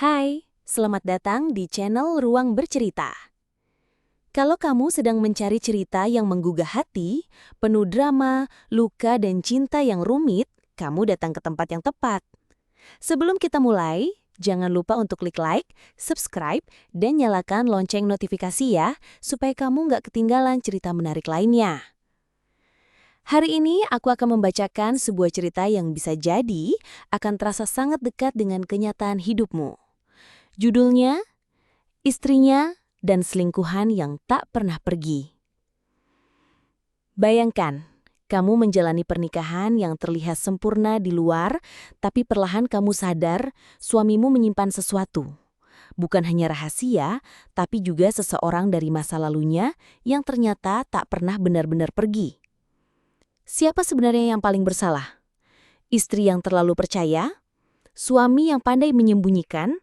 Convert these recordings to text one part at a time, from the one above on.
Hai, selamat datang di channel Ruang Bercerita. Kalau kamu sedang mencari cerita yang menggugah hati, penuh drama, luka, dan cinta yang rumit, kamu datang ke tempat yang tepat. Sebelum kita mulai, jangan lupa untuk klik like, subscribe, dan nyalakan lonceng notifikasi ya, supaya kamu nggak ketinggalan cerita menarik lainnya. Hari ini aku akan membacakan sebuah cerita yang bisa jadi akan terasa sangat dekat dengan kenyataan hidupmu. Judulnya, Istrinya dan Selingkuhan yang Tak Pernah Pergi. Bayangkan, kamu menjalani pernikahan yang terlihat sempurna di luar, tapi perlahan kamu sadar suamimu menyimpan sesuatu. Bukan hanya rahasia, tapi juga seseorang dari masa lalunya yang ternyata tak pernah benar-benar pergi. Siapa sebenarnya yang paling bersalah? Istri yang terlalu percaya? Suami yang pandai menyembunyikan?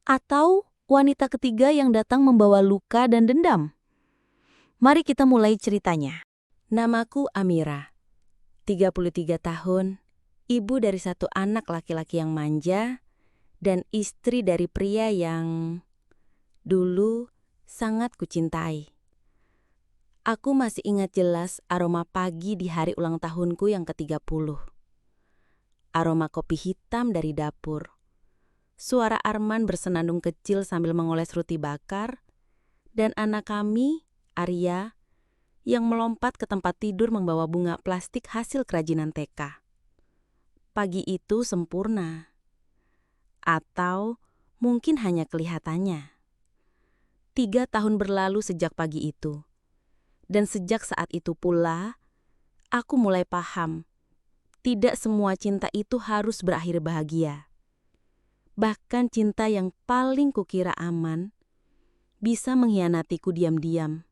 Atau wanita ketiga yang datang membawa luka dan dendam? Mari kita mulai ceritanya. Namaku Amira, 33 tahun, ibu dari satu anak laki-laki yang manja, dan istri dari pria yang dulu sangat kucintai. Aku masih ingat jelas aroma pagi di hari ulang tahunku yang ke-30. Aroma kopi hitam dari dapur. Suara Arman bersenandung kecil sambil mengoles roti bakar, dan anak kami, Arya, yang melompat ke tempat tidur membawa bunga plastik hasil kerajinan TK. Pagi itu sempurna. Atau mungkin hanya kelihatannya. 3 tahun berlalu sejak pagi itu. Dan sejak saat itu pula, aku mulai paham, tidak semua cinta itu harus berakhir bahagia. Bahkan cinta yang paling kukira aman, bisa mengkhianatiku diam-diam.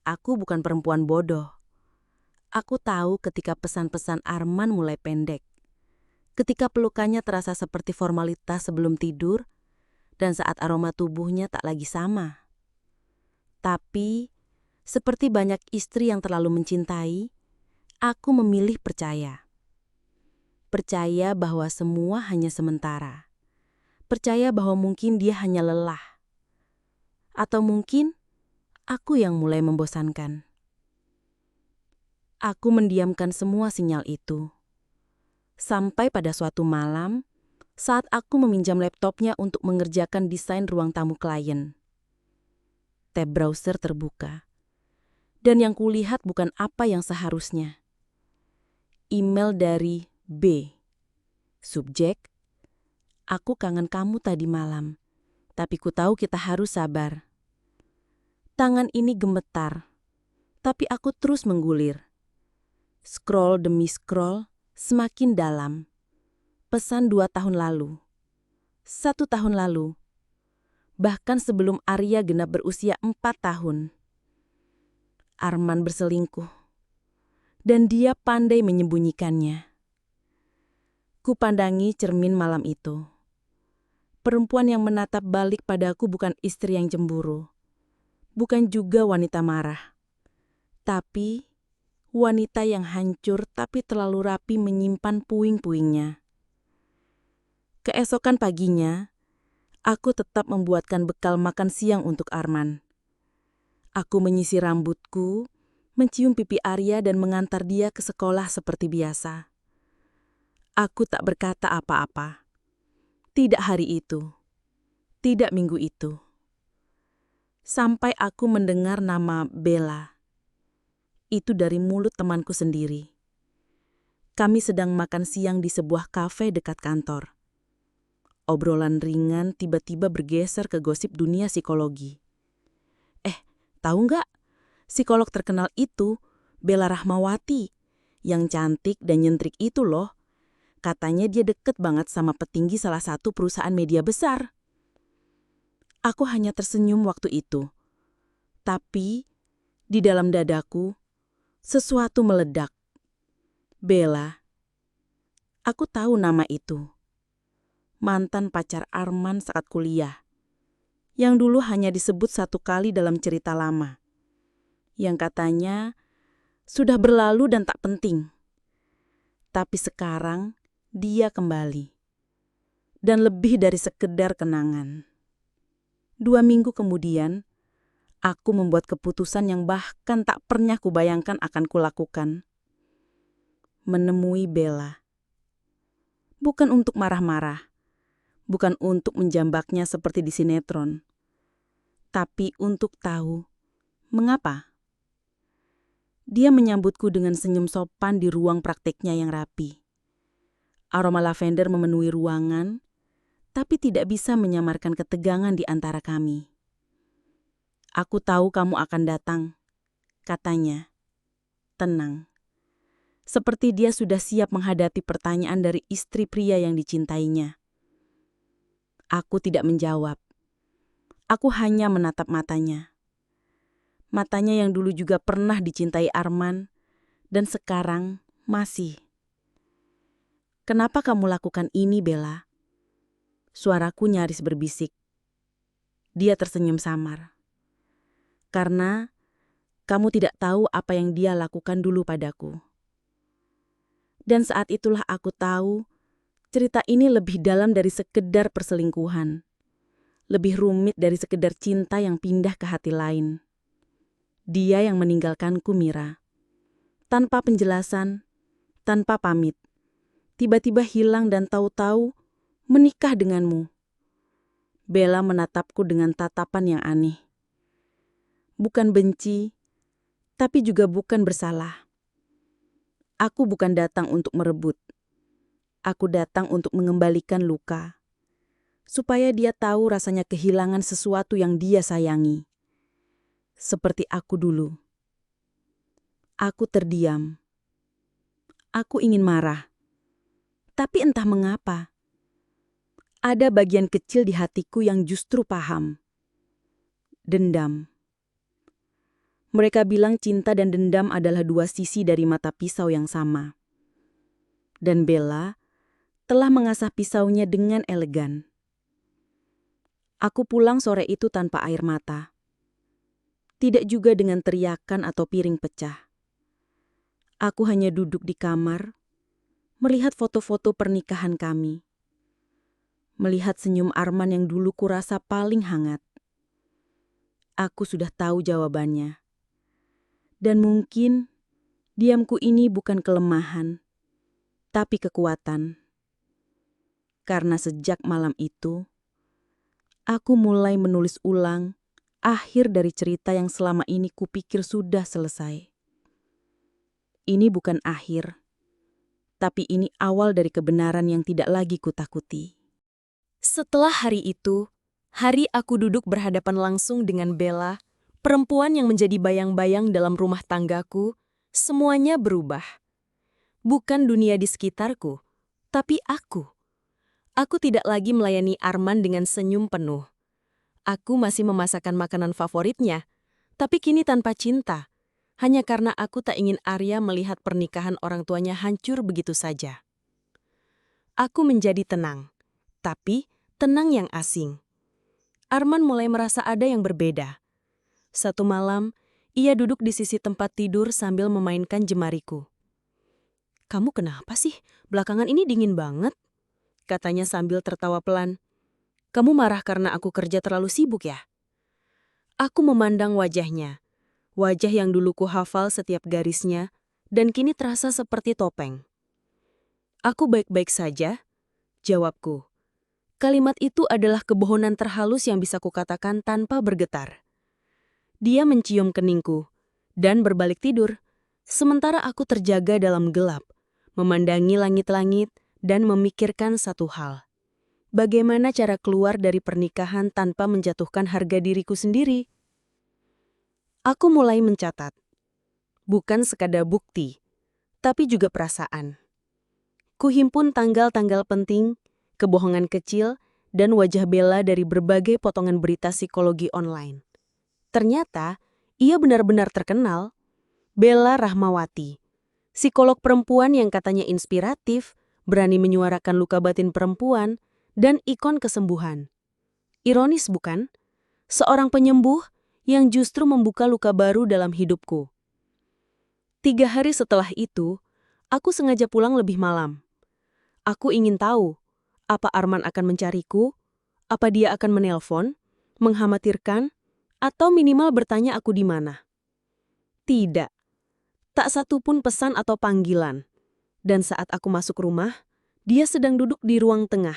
Aku bukan perempuan bodoh. Aku tahu ketika pesan-pesan Arman mulai pendek. Ketika pelukannya terasa seperti formalitas sebelum tidur, dan saat aroma tubuhnya tak lagi sama. Tapi, seperti banyak istri yang terlalu mencintai, aku memilih percaya. Percaya bahwa semua hanya sementara. Percaya bahwa mungkin dia hanya lelah. Atau mungkin aku yang mulai membosankan. Aku mendiamkan semua sinyal itu. Sampai pada suatu malam, saat aku meminjam laptopnya untuk mengerjakan desain ruang tamu klien. Tab browser terbuka. Dan yang kulihat bukan apa yang seharusnya. Email dari B. Subjek, aku kangen kamu tadi malam, tapi ku tahu kita harus sabar. Tangan ini gemetar, tapi aku terus menggulir. Scroll demi scroll, semakin dalam. Pesan 2 tahun lalu. 1 tahun lalu. Bahkan sebelum Arya genap berusia 4 tahun. Arman berselingkuh. Dan dia pandai menyembunyikannya. Kupandangi cermin malam itu. Perempuan yang menatap balik padaku bukan istri yang cemburu. Bukan juga wanita marah. Tapi wanita yang hancur tapi terlalu rapi menyimpan puing-puingnya. Keesokan paginya, aku tetap membuatkan bekal makan siang untuk Arman. Aku menyisir rambutku, mencium pipi Arya dan mengantar dia ke sekolah seperti biasa. Aku tak berkata apa-apa. Tidak hari itu. Tidak minggu itu. Sampai aku mendengar nama Bella. Itu dari mulut temanku sendiri. Kami sedang makan siang di sebuah kafe dekat kantor. Obrolan ringan tiba-tiba bergeser ke gosip dunia psikologi. Tahu nggak? Psikolog terkenal itu, Bella Rahmawati. Yang cantik dan nyentrik itu loh. Katanya dia deket banget sama petinggi salah satu perusahaan media besar. Aku hanya tersenyum waktu itu. Tapi, di dalam dadaku, sesuatu meledak. Bella. Aku tahu nama itu. Mantan pacar Arman saat kuliah. Yang dulu hanya disebut 1 kali dalam cerita lama. Yang katanya sudah berlalu dan tak penting. Tapi sekarang dia kembali. dan lebih dari sekedar kenangan. 2 minggu kemudian, aku membuat keputusan yang bahkan tak pernah kubayangkan akan kulakukan. Menemui Bella. Bukan untuk marah-marah, bukan untuk menjambaknya seperti di sinetron, tapi untuk tahu mengapa. Dia menyambutku dengan senyum sopan di ruang prakteknya yang rapi. Aroma lavender memenuhi ruangan, tapi tidak bisa menyamarkan ketegangan di antara kami. "Aku tahu kamu akan datang," katanya. Tenang. Seperti dia sudah siap menghadapi pertanyaan dari istri pria yang dicintainya. Aku tidak menjawab. Aku hanya menatap matanya. Matanya yang dulu juga pernah dicintai Arman, dan sekarang masih. "Kenapa kamu lakukan ini, Bella?" Suaraku nyaris berbisik. Dia tersenyum samar. "Karena kamu tidak tahu apa yang dia lakukan dulu padaku." Dan saat itulah aku tahu, cerita ini lebih dalam dari sekedar perselingkuhan. Lebih rumit dari sekedar cinta yang pindah ke hati lain. Dia yang meninggalkanku, Mira. Tanpa penjelasan, tanpa pamit. Tiba-tiba hilang dan tahu-tahu menikah denganmu. Bella menatapku dengan tatapan yang aneh. Bukan benci, tapi juga bukan bersalah. Aku bukan datang untuk merebut. Aku datang untuk mengembalikan luka. Supaya dia tahu rasanya kehilangan sesuatu yang dia sayangi. Seperti aku dulu. Aku terdiam. Aku ingin marah. Tapi entah mengapa, ada bagian kecil di hatiku yang justru paham. Dendam. Mereka bilang cinta dan dendam adalah dua sisi dari mata pisau yang sama. Dan Bella telah mengasah pisaunya dengan elegan. Aku pulang sore itu tanpa air mata. Tidak juga dengan teriakan atau piring pecah. Aku hanya duduk di kamar, melihat foto-foto pernikahan kami. Melihat senyum Arman yang dulu kurasa paling hangat. Aku sudah tahu jawabannya. Dan mungkin diamku ini bukan kelemahan, tapi kekuatan. Karena sejak malam itu, aku mulai menulis ulang akhir dari cerita yang selama ini kupikir sudah selesai. Ini bukan akhir, tapi ini awal dari kebenaran yang tidak lagi kutakuti. Setelah hari itu, hari aku duduk berhadapan langsung dengan Bella, perempuan yang menjadi bayang-bayang dalam rumah tanggaku, semuanya berubah. Bukan dunia di sekitarku, tapi aku. Aku tidak lagi melayani Arman dengan senyum penuh. Aku masih memasakkan makanan favoritnya, tapi kini tanpa cinta, hanya karena aku tak ingin Arya melihat pernikahan orang tuanya hancur begitu saja. Aku menjadi tenang, tapi tenang yang asing. Arman mulai merasa ada yang berbeda. Satu malam, ia duduk di sisi tempat tidur sambil memainkan jemariku. "Kamu kenapa sih? Belakangan ini dingin banget," katanya sambil tertawa pelan. "Kamu marah karena aku kerja terlalu sibuk ya?" Aku memandang wajahnya. Wajah yang dulu ku hafal setiap garisnya, dan kini terasa seperti topeng. "Aku baik-baik saja," jawabku. Kalimat itu adalah kebohongan terhalus yang bisa kukatakan tanpa bergetar. Dia mencium keningku, dan berbalik tidur, sementara aku terjaga dalam gelap, memandangi langit-langit dan memikirkan satu hal. Bagaimana cara keluar dari pernikahan tanpa menjatuhkan harga diriku sendiri? Aku mulai mencatat. Bukan sekadar bukti, tapi juga perasaan. Kuhimpun tanggal-tanggal penting, kebohongan kecil, dan wajah Bella dari berbagai potongan berita psikologi online. Ternyata, ia benar-benar terkenal. Bella Rahmawati, psikolog perempuan yang katanya inspiratif, berani menyuarakan luka batin perempuan, dan ikon kesembuhan. Ironis bukan? Seorang penyembuh yang justru membuka luka baru dalam hidupku. 3 hari setelah itu, aku sengaja pulang lebih malam. Aku ingin tahu, Apa Arman akan mencariku? Apa dia akan menelpon, mengkhawatirkan, atau minimal bertanya aku di mana? Tidak, tak satu pun pesan atau panggilan. Dan saat aku masuk rumah, dia sedang duduk di ruang tengah,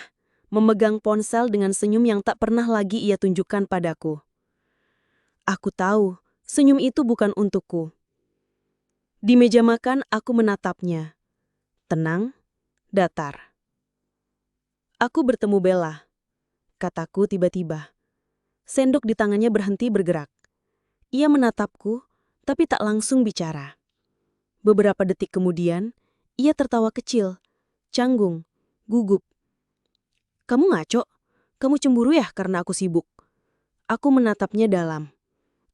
memegang ponsel dengan senyum yang tak pernah lagi ia tunjukkan padaku. Aku tahu, senyum itu bukan untukku. Di meja makan, aku menatapnya. Tenang, datar. Aku bertemu Bella, kataku tiba-tiba. Sendok di tangannya berhenti bergerak. Ia menatapku, tapi tak langsung bicara. Beberapa detik kemudian, ia tertawa kecil, canggung, gugup. Kamu ngaco? Kamu cemburu ya karena aku sibuk? Aku menatapnya dalam.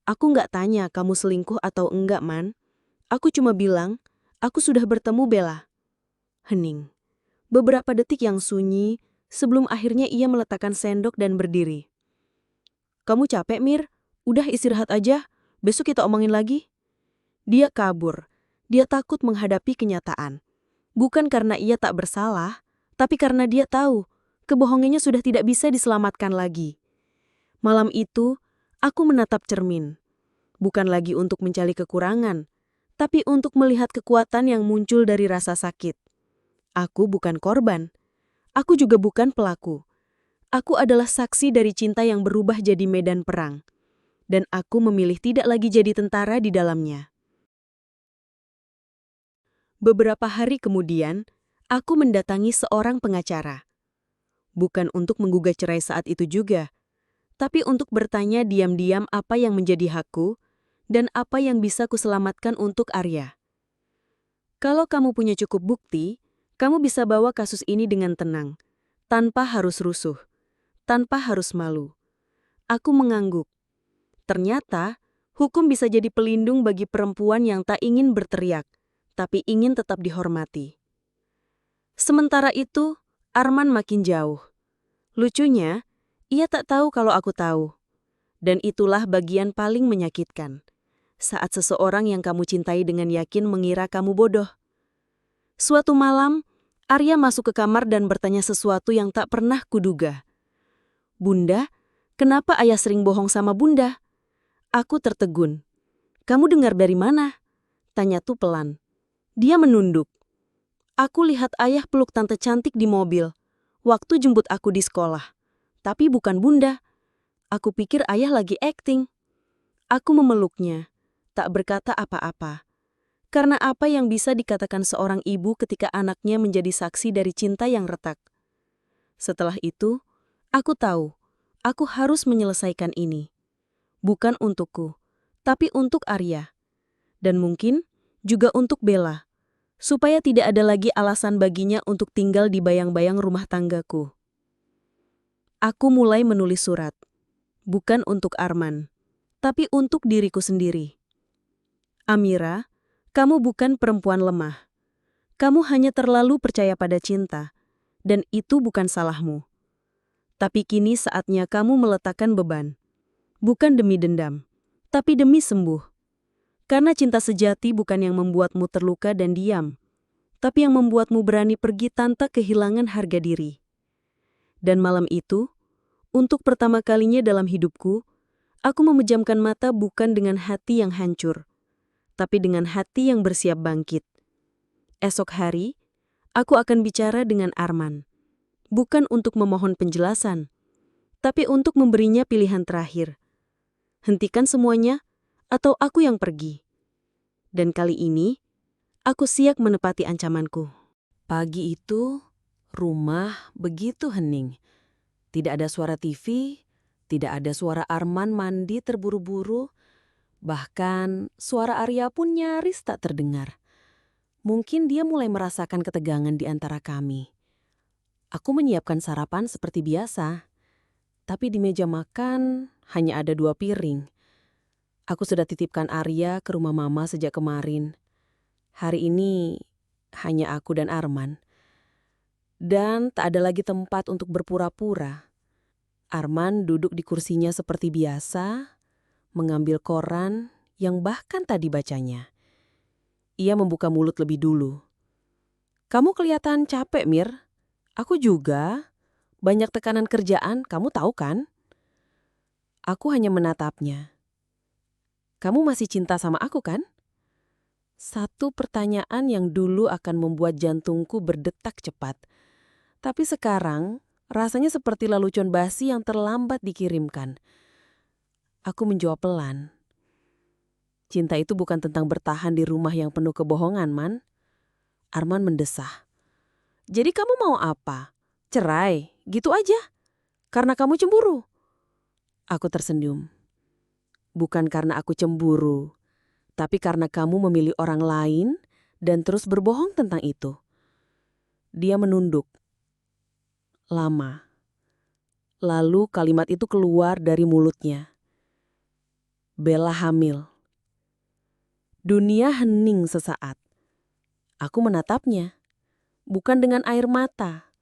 Aku nggak tanya kamu selingkuh atau enggak, Man. Aku cuma bilang, aku sudah bertemu Bella. Hening. Beberapa detik yang sunyi, sebelum akhirnya ia meletakkan sendok dan berdiri. Kamu capek, Mir? Udah istirahat aja, besok kita omongin lagi. Dia kabur. Dia takut menghadapi kenyataan. Bukan karena ia tak bersalah, tapi karena dia tahu kebohongannya sudah tidak bisa diselamatkan lagi. Malam itu, aku menatap cermin. Bukan lagi untuk mencari kekurangan, tapi untuk melihat kekuatan yang muncul dari rasa sakit. Aku bukan korban. Aku juga bukan pelaku. Aku adalah saksi dari cinta yang berubah jadi medan perang. Dan aku memilih tidak lagi jadi tentara di dalamnya. Beberapa hari kemudian, aku mendatangi seorang pengacara. Bukan untuk menggugat cerai saat itu juga, tapi untuk bertanya diam-diam apa yang menjadi hakku dan apa yang bisa kuselamatkan untuk Arya. Kalau kamu punya cukup bukti, kamu bisa bawa kasus ini dengan tenang, tanpa harus rusuh, tanpa harus malu. Aku mengangguk. Ternyata, hukum bisa jadi pelindung bagi perempuan yang tak ingin berteriak, tapi ingin tetap dihormati. Sementara itu, Arman makin jauh. Lucunya, ia tak tahu kalau aku tahu. Dan itulah bagian paling menyakitkan. Saat seseorang yang kamu cintai dengan yakin mengira kamu bodoh. Suatu malam, Arya masuk ke kamar dan bertanya sesuatu yang tak pernah kuduga. Bunda, kenapa ayah sering bohong sama bunda? Aku tertegun. Kamu dengar dari mana? Tanya tuh pelan. Dia menunduk. Aku lihat ayah peluk tante cantik di mobil, waktu jemput aku di sekolah. Tapi bukan bunda. Aku pikir ayah lagi akting. Aku memeluknya, tak berkata apa-apa. Karena apa yang bisa dikatakan seorang ibu ketika anaknya menjadi saksi dari cinta yang retak. Setelah itu, aku tahu, aku harus menyelesaikan ini. Bukan untukku, tapi untuk Arya. Dan mungkin juga untuk Bella. Supaya tidak ada lagi alasan baginya untuk tinggal di bayang-bayang rumah tanggaku. Aku mulai menulis surat. Bukan untuk Arman, tapi untuk diriku sendiri. Amira, kamu bukan perempuan lemah. Kamu hanya terlalu percaya pada cinta, dan itu bukan salahmu. Tapi kini saatnya kamu meletakkan beban. Bukan demi dendam, tapi demi sembuh. Karena cinta sejati bukan yang membuatmu terluka dan diam, tapi yang membuatmu berani pergi tanpa kehilangan harga diri. Dan malam itu, untuk pertama kalinya dalam hidupku, aku memejamkan mata bukan dengan hati yang hancur, tapi dengan hati yang bersiap bangkit. Esok hari, aku akan bicara dengan Arman. Bukan untuk memohon penjelasan, tapi untuk memberinya pilihan terakhir. Hentikan semuanya, atau aku yang pergi. Dan kali ini, aku siap menepati ancamanku. Pagi itu, rumah begitu hening. Tidak ada suara TV, tidak ada suara Arman mandi terburu-buru, bahkan suara Arya pun nyaris tak terdengar. Mungkin dia mulai merasakan ketegangan di antara kami. Aku menyiapkan sarapan seperti biasa, tapi di meja makan hanya ada 2 piring. Aku sudah titipkan Arya ke rumah mama sejak kemarin. Hari ini hanya aku dan Arman. Dan tak ada lagi tempat untuk berpura-pura. Arman duduk di kursinya seperti biasa, mengambil koran yang bahkan tadi bacanya. Ia membuka mulut lebih dulu. Kamu kelihatan capek, Mir. Aku juga. Banyak tekanan kerjaan, kamu tahu kan? Aku hanya menatapnya. Kamu masih cinta sama aku kan? Satu pertanyaan yang dulu akan membuat jantungku berdetak cepat. Tapi sekarang, rasanya seperti lelucon basi yang terlambat dikirimkan. Aku menjawab pelan. Cinta itu bukan tentang bertahan di rumah yang penuh kebohongan, Man. Arman mendesah. Jadi kamu mau apa? Cerai? Gitu aja? Karena kamu cemburu? Aku tersenyum. Bukan karena aku cemburu, tapi karena kamu memilih orang lain dan terus berbohong tentang itu. Dia menunduk. Lama. Lalu kalimat itu keluar dari mulutnya. Bella hamil. Dunia hening sesaat. Aku menatapnya. Bukan dengan air mata,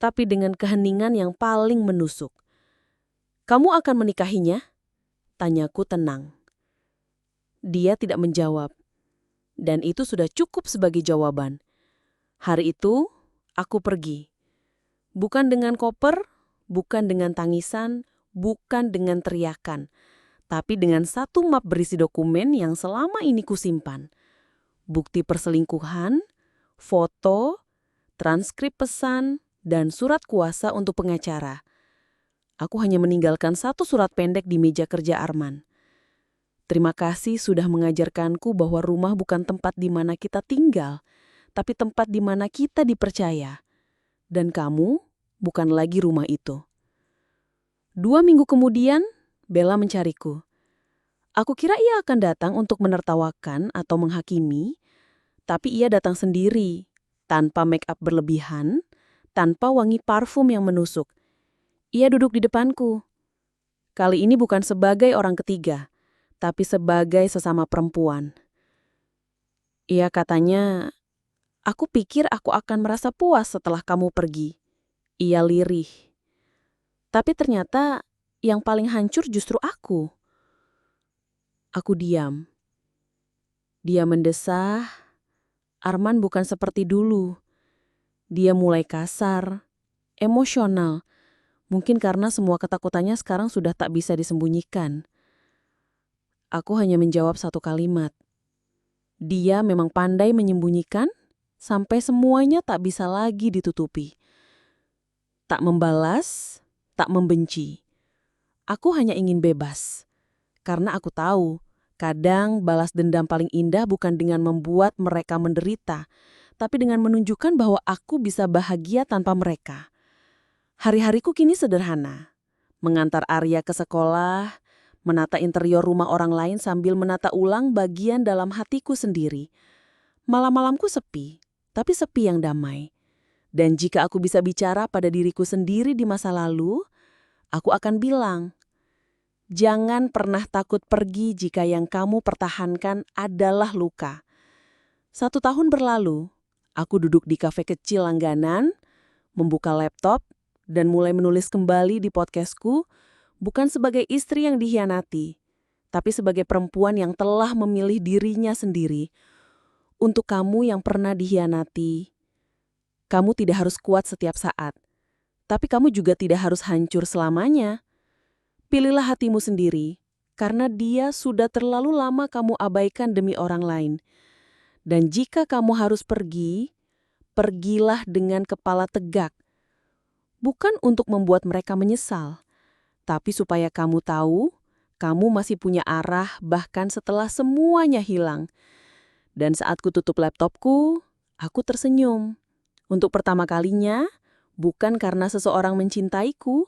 tapi dengan keheningan yang paling menusuk. Kamu akan menikahinya? Tanyaku tenang. Dia tidak menjawab. Dan itu sudah cukup sebagai jawaban. Hari itu, aku pergi. Bukan dengan koper, bukan dengan tangisan, bukan dengan teriakan. Tapi dengan satu map berisi dokumen yang selama ini kusimpan. Bukti perselingkuhan, foto, transkrip pesan, dan surat kuasa untuk pengacara. Aku hanya meninggalkan satu surat pendek di meja kerja Arman. Terima kasih sudah mengajarkanku bahwa rumah bukan tempat di mana kita tinggal, tapi tempat di mana kita dipercaya. Dan kamu bukan lagi rumah itu. 2 minggu kemudian, Bella mencariku. Aku kira ia akan datang untuk menertawakan atau menghakimi, tapi ia datang sendiri, tanpa make up berlebihan, tanpa wangi parfum yang menusuk. Ia duduk di depanku. Kali ini bukan sebagai orang ketiga, tapi sebagai sesama perempuan. Ia katanya, aku pikir aku akan merasa puas setelah kamu pergi. Ia lirih. Tapi ternyata yang paling hancur justru aku. Aku diam. Dia mendesah. Arman bukan seperti dulu. Dia mulai kasar, emosional. Mungkin karena semua ketakutannya sekarang sudah tak bisa disembunyikan. Aku hanya menjawab satu kalimat. Dia memang pandai menyembunyikan sampai semuanya tak bisa lagi ditutupi. Tak membalas, tak membenci. Aku hanya ingin bebas. Karena aku tahu, kadang balas dendam paling indah bukan dengan membuat mereka menderita, tapi dengan menunjukkan bahwa aku bisa bahagia tanpa mereka. Hari-hariku kini sederhana. Mengantar Arya ke sekolah, menata interior rumah orang lain sambil menata ulang bagian dalam hatiku sendiri. Malam-malamku sepi, tapi sepi yang damai. Dan jika aku bisa bicara pada diriku sendiri di masa lalu, aku akan bilang, jangan pernah takut pergi jika yang kamu pertahankan adalah luka. 1 tahun berlalu, aku duduk di kafe kecil langganan, membuka laptop, dan mulai menulis kembali di podcastku, bukan sebagai istri yang dikhianati, tapi sebagai perempuan yang telah memilih dirinya sendiri. Untuk kamu yang pernah dikhianati, kamu tidak harus kuat setiap saat, tapi kamu juga tidak harus hancur selamanya. Pilihlah hatimu sendiri, karena dia sudah terlalu lama kamu abaikan demi orang lain. Dan jika kamu harus pergi, pergilah dengan kepala tegak. Bukan untuk membuat mereka menyesal, tapi supaya kamu tahu, kamu masih punya arah bahkan setelah semuanya hilang. Dan saat ku tutup laptopku, aku tersenyum. Untuk pertama kalinya, bukan karena seseorang mencintaiku,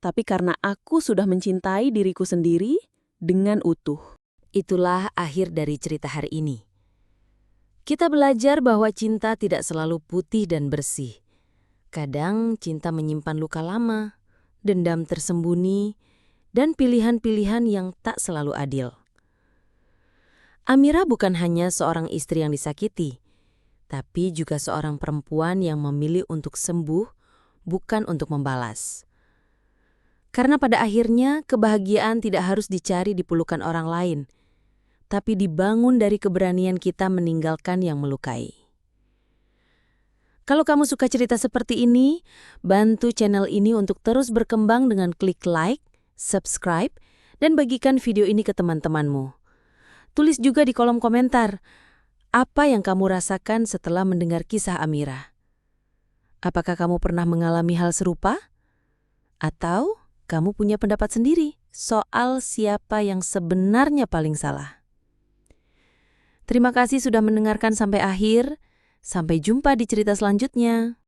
tapi karena aku sudah mencintai diriku sendiri dengan utuh. Itulah akhir dari cerita hari ini. Kita belajar bahwa cinta tidak selalu putih dan bersih. Kadang cinta menyimpan luka lama, dendam tersembunyi, dan pilihan-pilihan yang tak selalu adil. Amira bukan hanya seorang istri yang disakiti, tapi juga seorang perempuan yang memilih untuk sembuh, bukan untuk membalas. Karena pada akhirnya kebahagiaan tidak harus dicari di pelukan orang lain, tapi dibangun dari keberanian kita meninggalkan yang melukai. Kalau kamu suka cerita seperti ini, bantu channel ini untuk terus berkembang dengan klik like, subscribe, dan bagikan video ini ke teman-temanmu. Tulis juga di kolom komentar, apa yang kamu rasakan setelah mendengar kisah Amira. Apakah kamu pernah mengalami hal serupa? Atau kamu punya pendapat sendiri soal siapa yang sebenarnya paling salah? Terima kasih sudah mendengarkan sampai akhir. Sampai jumpa di cerita selanjutnya.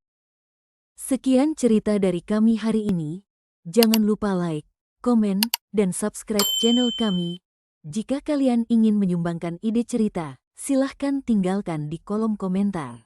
Sekian cerita dari kami hari ini. Jangan lupa like, komen, dan subscribe channel kami. Jika kalian ingin menyumbangkan ide cerita, silahkan tinggalkan di kolom komentar.